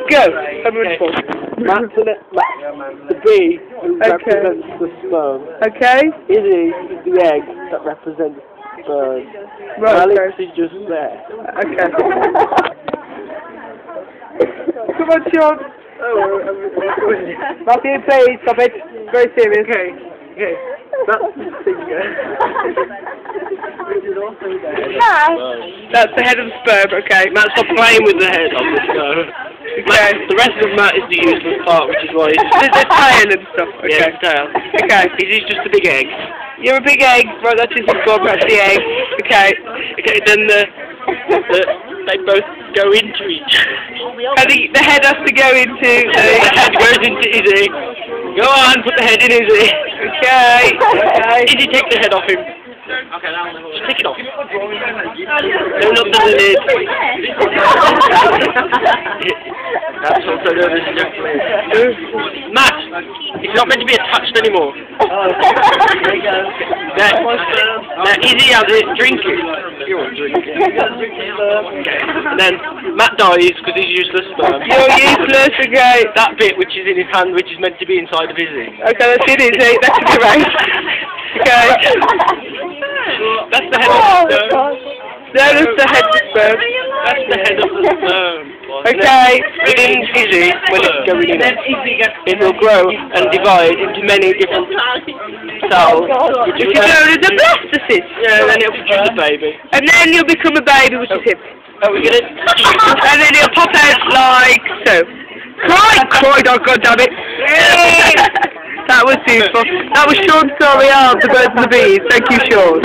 Go. The bee who represents the sperm. Okay. Izzy is the egg that represents sperm. Right. Alex is just there. Okay. Come on, Sean. Matthew, please stop it. Very serious. Okay. That's the finger. That's the head of the sperm. Okay. Matt, stop playing with the head on this go. Okay. The rest of Matt is the useless part, which is why he's The tail and stuff. Okay. yeah, his tail. Okay. He's just a big egg. You're a big egg. Right, that's his sperm. That's the egg. Okay. Okay, then they both go into each. And the head has to go into The head goes into Izzy. Go on, put the head in Izzy. Okay. Izzy, take the head off him. Okay, that'll never work. Just take it off. No, not the lid. That's also known as ejaculation. Matt, it's not meant to be attached anymore. Now, Izzy has it, drink it. You won't drink it. Okay. And then Matt dies because he's useless sperm. You're useless. Okay. That bit which is in his hand, which is meant to be inside of Izzy. Okay, that's it, Izzy. That's correct. Okay. That's the head of the sperm. That is the head of the sperm. That's the head of the sperm. Okay. Within Izzy, when it's going in, it will grow and divide into many different cells, which Which is known as a blastocyst. yeah, and then it'll produce a baby. And then you'll become a baby, which is him. Are we gonna? And then he'll pop out like so. Cry, oh god damn it. That was beautiful. That was Sean Sorial, the birds and the bees. Thank you, Sean.